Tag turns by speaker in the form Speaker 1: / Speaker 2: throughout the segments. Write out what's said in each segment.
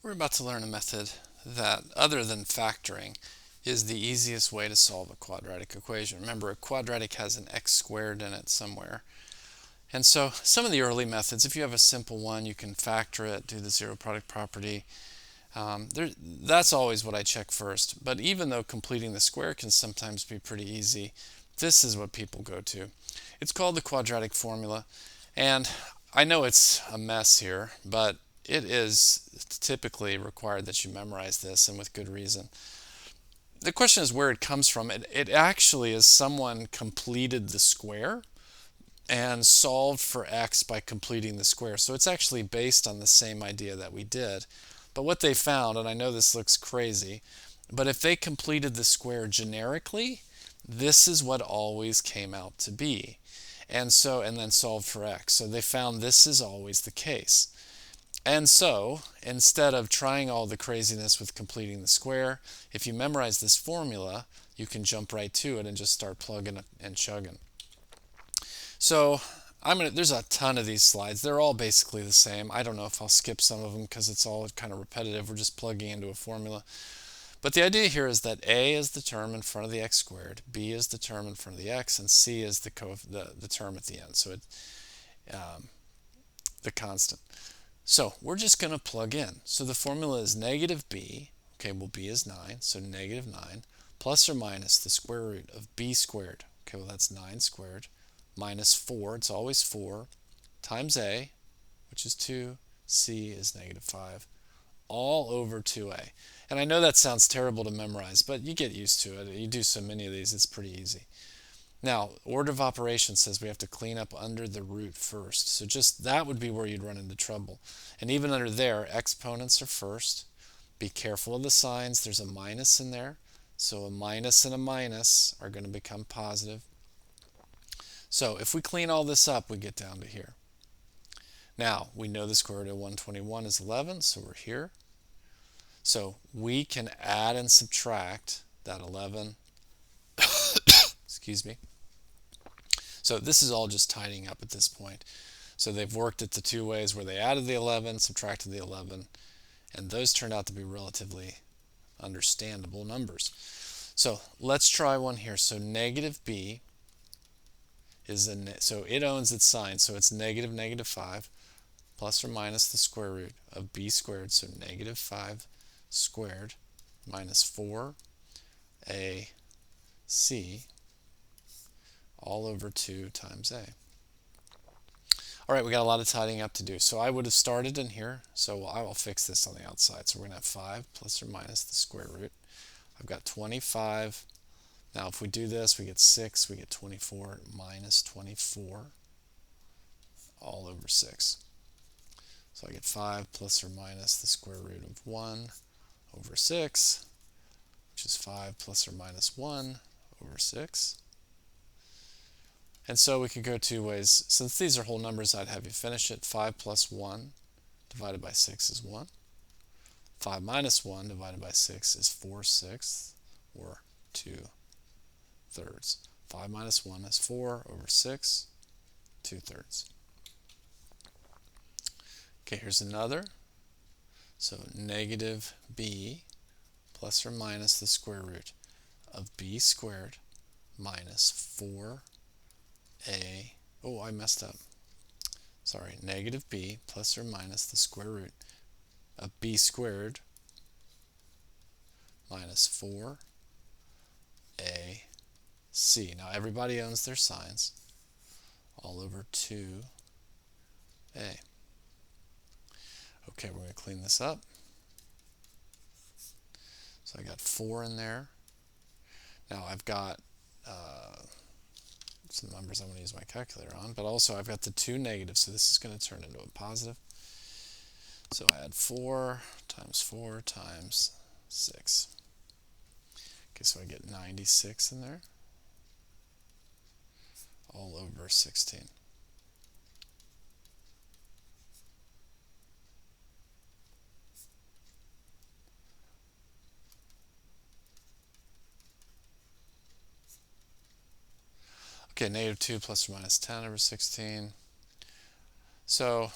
Speaker 1: We're about to learn a method that, other than factoring, is the easiest way to solve a quadratic equation. Remember, a quadratic has an x squared in it somewhere. And so some of the early methods, if you have a simple one, you can factor it, do the zero product property. That's always what I check first. But even though completing the square can sometimes be pretty easy, this is what people go to. It's called the quadratic formula. And I know it's a mess here, but it is typically required that you memorize this, and with good reason. The question is where it comes from. It actually is someone completed the square and solved for x by completing the square. So it's actually based on the same idea that we did. But what they found, and I know this looks crazy, but if they completed the square generically, this is what always came out to be. And then solved for x. So they found this is always the case. And so, instead of trying all the craziness with completing the square, if you memorize this formula, you can jump right to it and just start plugging and chugging. So, there's a ton of these slides. They're all basically the same. I don't know if I'll skip some of them because it's all kind of repetitive. We're just plugging into a formula. But the idea here is that a is the term in front of the x squared, b is the term in front of the x, and c is the term at the end. So the constant. So we're just going to plug in. So the formula is negative b. Okay, well b is 9, so negative 9 plus or minus the square root of b squared. Okay, well that's 9 squared minus 4, it's always 4, times a, which is 2, c is negative 5, all over 2a. And I know that sounds terrible to memorize, but you get used to it. You do so many of these, it's pretty easy. Now, order of operations says we have to clean up under the root first. So just that would be where you'd run into trouble. And even under there, exponents are first. Be careful of the signs. There's a minus in there. So a minus and a minus are going to become positive. So if we clean all this up, we get down to here. Now, we know the square root of 121 is 11, so we're here. So we can add and subtract that 11. Excuse me. So this is all just tidying up at this point. So they've worked it the two ways where they added the 11, subtracted the 11, and those turned out to be relatively understandable numbers. So let's try one here. So negative b is so it owns its sign, so it's negative negative 5 plus or minus the square root of b squared, so negative 5 squared minus 4ac all over 2 times a. All right, we got a lot of tidying up to do. So I would have started in here. So I will fix this on the outside. So we're going to have 5 plus or minus the square root. I've got 25. Now if we do this, we get 6. We get 24 minus 24 all over 6. So I get 5 plus or minus the square root of 1 over 6, which is 5 plus or minus 1 over 6. And so we could go two ways. Since these are whole numbers, I'd have you finish it. 5 plus 1 divided by 6 is 1. 5 minus 1 divided by 6 is 4/6, or 2/3. 5 minus 1 is 4 over 6, 2/3. Okay, here's another. So negative b plus or minus the square root of b squared minus 4a. Oh, I messed up. Sorry, negative b plus or minus the square root of b squared minus 4ac. Now everybody owns their signs. All over 2a. Okay, we're going to clean this up. So I got 4 in there. Now I've got some numbers I'm going to use my calculator on, but also I've got the 2 negatives, so this is going to turn into a positive. So I add 4 times 6. Okay, so I get 96 in there, all over 16. Okay, negative 2 plus or minus 10 over 16. So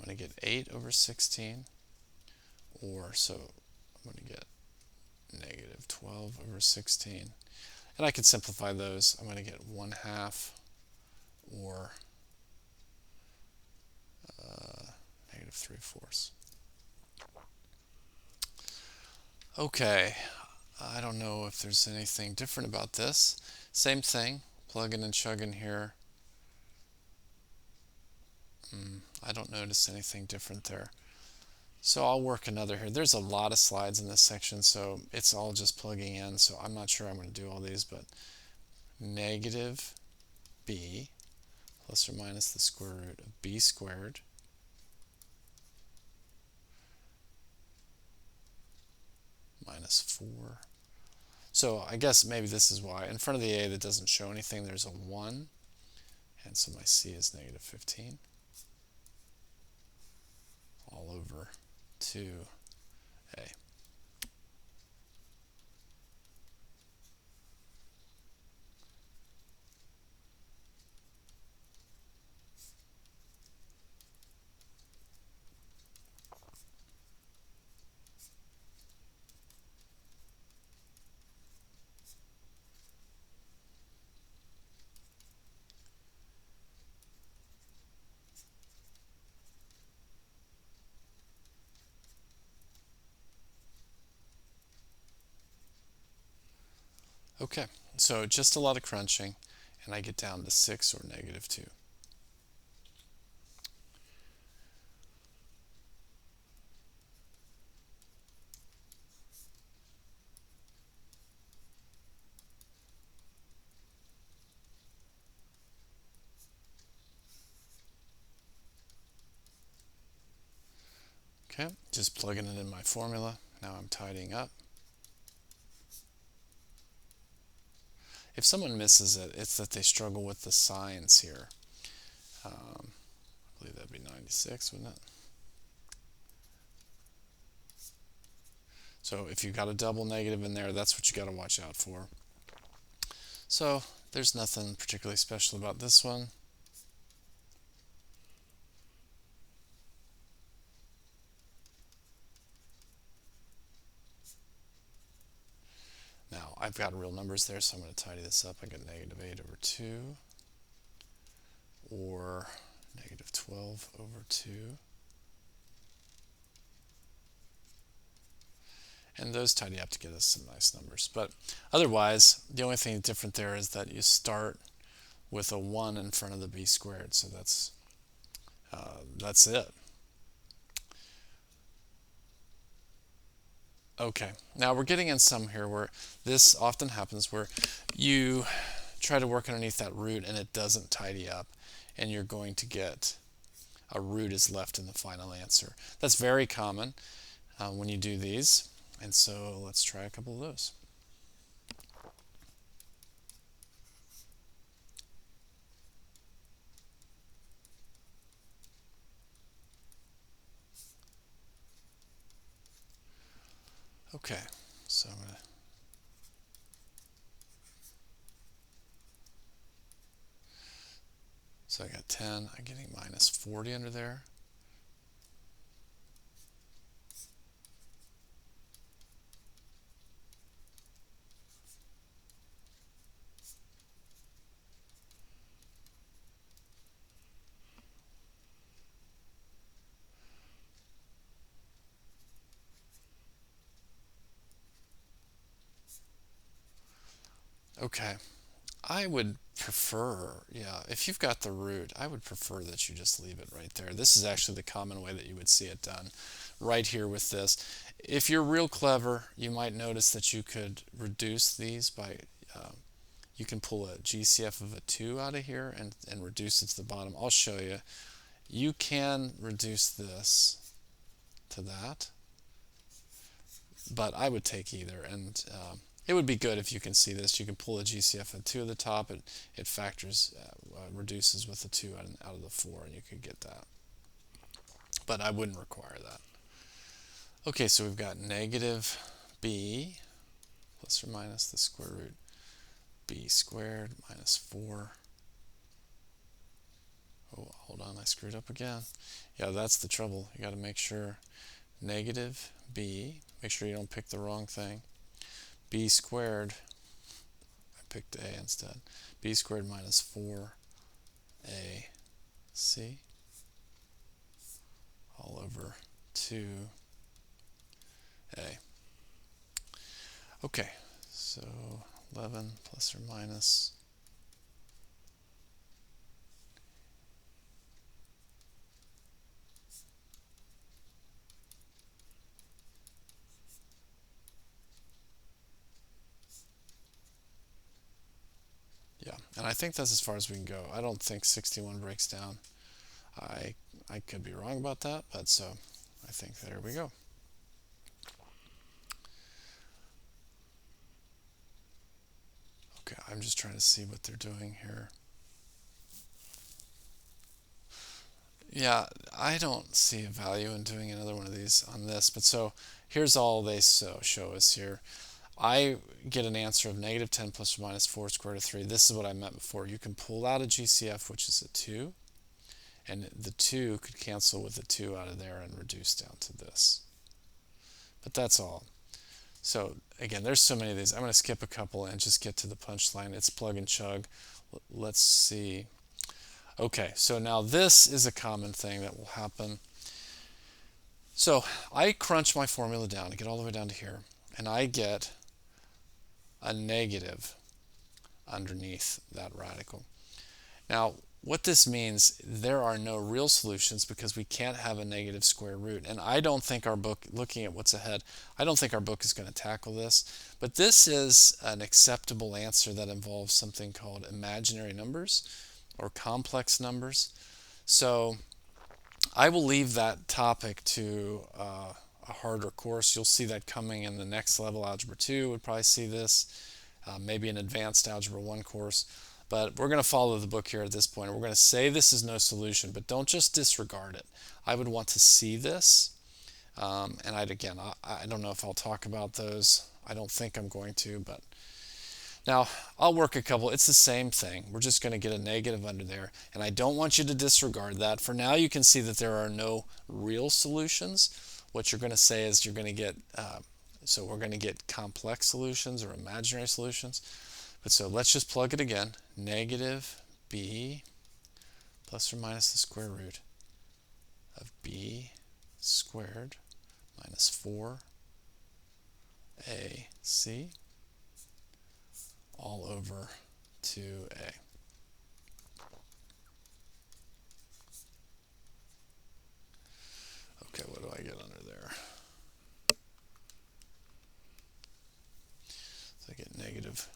Speaker 1: I'm going to get 8 over 16 or, so I'm going to get negative 12 over 16. And I can simplify those. I'm going to get 1/2 or negative 3/4. Okay, I don't know if there's anything different about this. Same thing, plugging and chugging here. I don't notice anything different there. So I'll work another here. There's a lot of slides in this section, so it's all just plugging in, so I'm not sure I'm going to do all these, but negative b plus or minus the square root of b squared minus 4. So I guess maybe this is why. In front of the a that doesn't show anything, there's a 1, and so my c is negative 15 all over 2a. Okay, so just a lot of crunching, and I get down to 6 or negative 2. Okay, just plugging it in my formula. Now I'm tidying up. If someone misses it, it's that they struggle with the signs here. I believe that'd be 96, wouldn't it? So if you've got a double negative in there, that's what you got to watch out for. So there's nothing particularly special about this one. Now I've got real numbers there, so I'm going to tidy this up. I got negative 8 over 2 or negative 12 over 2. And those tidy up to get us some nice numbers. But otherwise, the only thing different there is that you start with a 1 in front of the b squared. So that's it. Okay, now we're getting in some here where this often happens where you try to work underneath that root and it doesn't tidy up, and you're going to get a root is left in the final answer. That's very common when you do these, and so let's try a couple of those. Okay, so I'm going to I got 10, I'm getting minus 40 under there. Okay, I would prefer, yeah, if you've got the root, I would prefer that you just leave it right there. This is actually the common way that you would see it done, right here with this. If you're real clever, you might notice that you could reduce these by, you can pull a GCF of a 2 out of here and reduce it to the bottom. I'll show you. You can reduce this to that, but I would take either, and it would be good if you can see this. You can pull a GCF of 2 at the top. It factors, reduces with the 2 out of the 4, and you could get that. But I wouldn't require that. Okay, so we've got negative b plus or minus the square root b squared minus 4. Oh, hold on, I screwed up again. Yeah, that's the trouble. You got to make sure negative b, make sure you don't pick the wrong thing, b squared, I picked a instead, b squared minus 4ac all over 2a. Okay, so 11 plus or minus yeah, and I think that's as far as we can go. I don't think 61 breaks down. I could be wrong about that, but so I think there we go. Okay, I'm just trying to see what they're doing here. Yeah, I don't see a value in doing another one of these on this, but so here's all they show us here. I get an answer of negative 10 plus or minus 4 square root of 3. This is what I meant before. You can pull out a GCF, which is a 2, and the 2 could cancel with the 2 out of there and reduce down to this. But that's all. So again, there's so many of these. I'm going to skip a couple and just get to the punchline. It's plug and chug. Let's see. Okay, so now this is a common thing that will happen. So I crunch my formula down, I get all the way down to here, and I get a negative underneath that radical. Now, what this means, there are no real solutions because we can't have a negative square root. And I don't think our book, looking at what's ahead, I don't think our book is going to tackle this. But this is an acceptable answer that involves something called imaginary numbers or complex numbers. So I will leave that topic to a harder course. You'll see that coming in the next level. Algebra 2 would probably see this, maybe an advanced Algebra 1 course. But we're going to follow the book here at this point. We're going to say this is no solution, but don't just disregard it. I would want to see this. And I don't know if I'll talk about those. I don't think I'm going to, but now I'll work a couple. It's the same thing. We're just going to get a negative under there. And I don't want you to disregard that. For now, you can see that there are no real solutions. What you're going to say is you're going to get, so we're going to get complex solutions or imaginary solutions. But so let's just plug it again. Negative b plus or minus the square root of b squared minus 4ac all over 2a. Okay, what do I get under there? So I get negative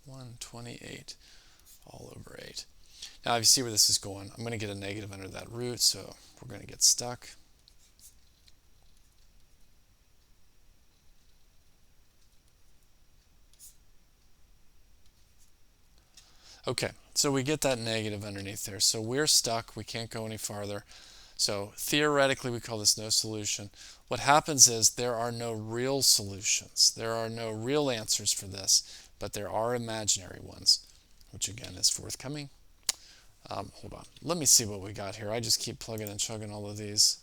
Speaker 1: 128 all over 8. Now, if you see where this is going, I'm going to get a negative under that root, so we're going to get stuck. Okay, so we get that negative underneath there. So we're stuck. We can't go any farther. So theoretically, we call this no solution. What happens is there are no real solutions. There are no real answers for this, but there are imaginary ones, which again is forthcoming. Hold on. Let me see what we got here. I just keep plugging and chugging all of these.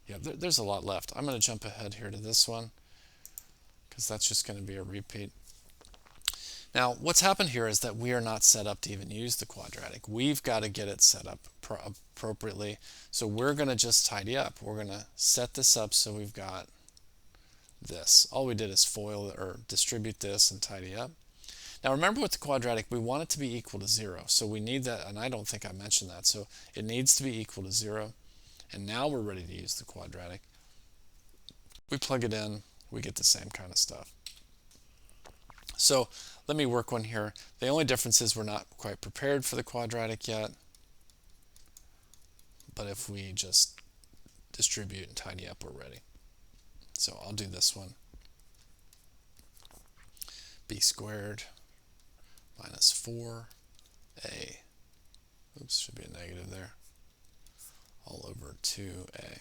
Speaker 1: Yeah, there's a lot left. I'm going to jump ahead here to this one because that's just going to be a repeat. Now, what's happened here is that we are not set up to even use the quadratic. We've got to get it set up appropriately. So we're going to just tidy up. We're going to set this up so we've got this. All we did is FOIL or distribute this and tidy up. Now remember with the quadratic, we want it to be equal to 0. So we need that, and I don't think I mentioned that. So it needs to be equal to 0. And now we're ready to use the quadratic. We plug it in, we get the same kind of stuff. So let me work one here. The only difference is we're not quite prepared for the quadratic yet. But if we just distribute and tidy up, we're ready. So I'll do this one. B squared minus 4a, oops, should be a negative there, all over 2a.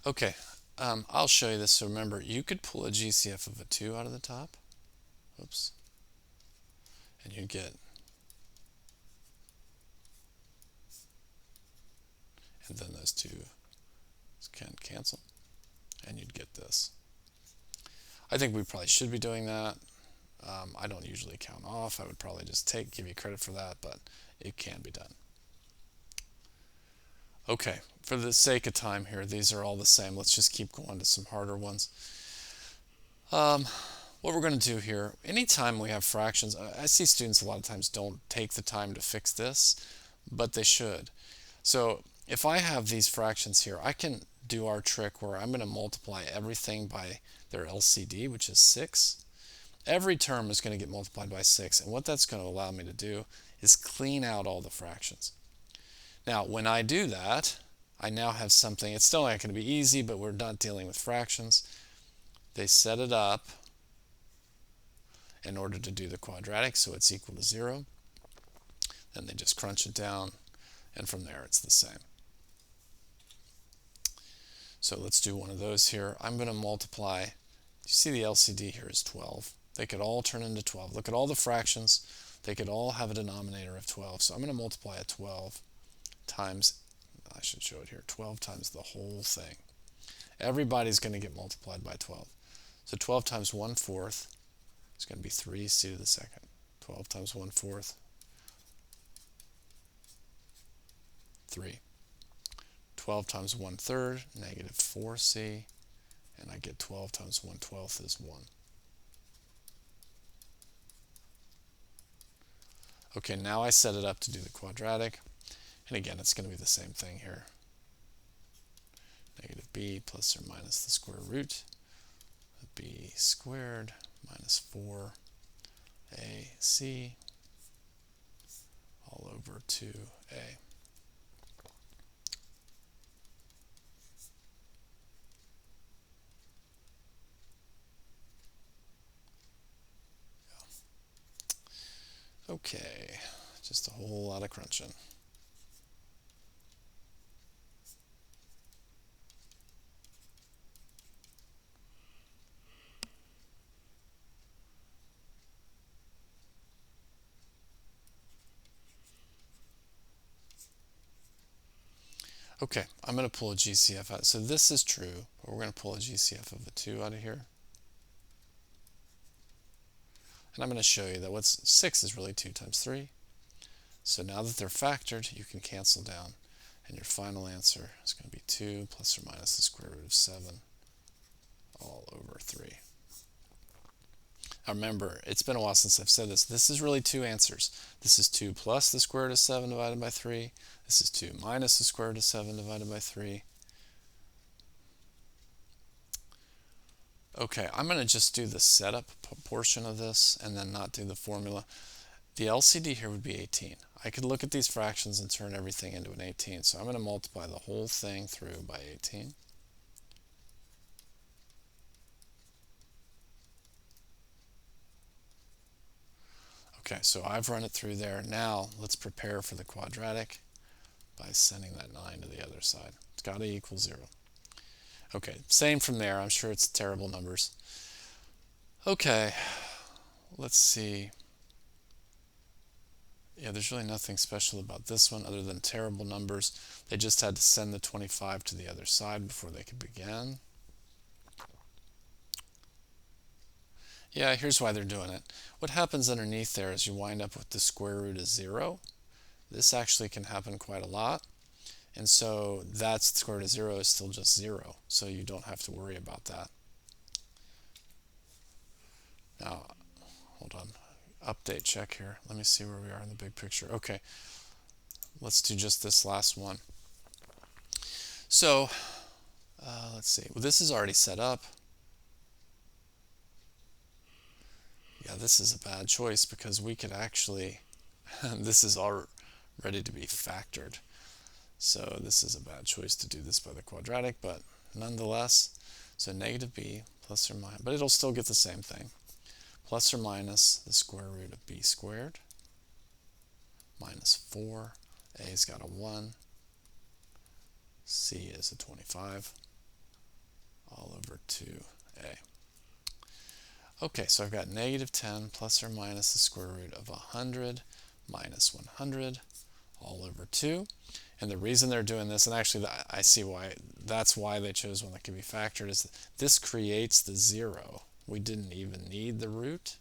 Speaker 1: Okay, I'll show you this. So remember, you could pull a GCF of a 2 out of the top. Oops. And you'd get, and then those two can cancel, and you'd get this. I think we probably should be doing that. I don't usually count off. I would probably just give you credit for that, but it can be done. Okay, for the sake of time here, these are all the same. Let's just keep going to some harder ones. What we're going to do here, anytime we have fractions, I see students a lot of times don't take the time to fix this, but they should. So if I have these fractions here, I can do our trick where I'm going to multiply everything by their LCD, which is 6. Every term is going to get multiplied by 6, and what that's going to allow me to do is clean out all the fractions. Now, when I do that, I now have something. It's still not going to be easy, but we're not dealing with fractions. They set it up in order to do the quadratic, so it's equal to 0. Then they just crunch it down, and from there it's the same. So let's do one of those here. I'm going to multiply. You see the LCD here is 12. They could all turn into 12. Look at all the fractions. They could all have a denominator of 12. So I'm going to multiply a 12 times, I should show it here, 12 times the whole thing. Everybody's going to get multiplied by 12. So 12 times 1/4 is going to be 3c to the second. 12 times 1/4, 3. 12 times 1/3, negative 4c, and I get 12 times 1/12 is 1. Okay, now I set it up to do the quadratic, and again, it's going to be the same thing here. Negative b plus or minus the square root of b squared minus 4ac all over 2a. Okay, just a whole lot of crunching. Okay, I'm going to pull a GCF out. So this is true, but we're going to pull a GCF of a 2 out of here. And I'm going to show you that 6 is really 2 times 3. So now that they're factored, you can cancel down. And your final answer is going to be 2 plus or minus the square root of 7 all over 3. Now remember, it's been a while since I've said this. This is really two answers. This is 2 plus the square root of 7 divided by 3. This is 2 minus the square root of 7 divided by 3. Okay, I'm going to just do the setup portion of this and then not do the formula. The LCD here would be 18. I could look at these fractions and turn everything into an 18. So I'm going to multiply the whole thing through by 18. Okay, so I've run it through there. Now let's prepare for the quadratic by sending that 9 to the other side. It's got to equal 0. Okay, same from there. I'm sure it's terrible numbers. Okay, let's see. Yeah, there's really nothing special about this one other than terrible numbers. They just had to send the 25 to the other side before they could begin. Yeah, here's why they're doing it. What happens underneath there is you wind up with the square root of 0. This actually can happen quite a lot. And so that's the square root of 0 is still just 0. So you don't have to worry about that. Now, hold on. Update check here. Let me see where we are in the big picture. Okay, let's do just this last one. So, let's see. Well, this is already set up. Yeah, this is a bad choice because we could actually, this is all ready to be factored. So this is a bad choice to do this by the quadratic, but nonetheless, so negative b plus or minus, but it'll still get the same thing. Plus or minus the square root of b squared minus 4. A's got a 1. C is a 25 all over 2a. Okay, so I've got negative 10 plus or minus the square root of 100 minus 100 all over 2. And the reason they're doing this, and actually I see why, that's why they chose one that can be factored, is this creates the 0. We didn't even need the root.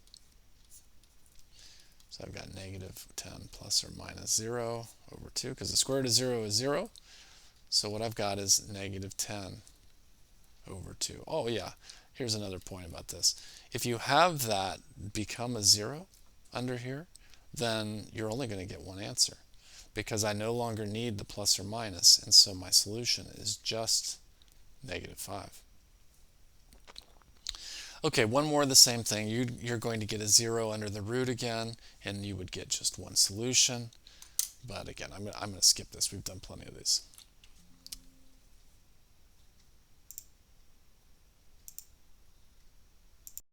Speaker 1: So I've got negative 10 plus or minus 0 over 2, because the square root of 0 is 0. So what I've got is negative 10 over 2. Oh yeah, here's another point about this. If you have that become a 0 under here, then you're only going to get one answer, because I no longer need the plus or minus, and so my solution is just negative 5. Okay, one more of the same thing. You're going to get a 0 under the root again, and you would get just one solution. But again, I'm going to skip this. We've done plenty of these.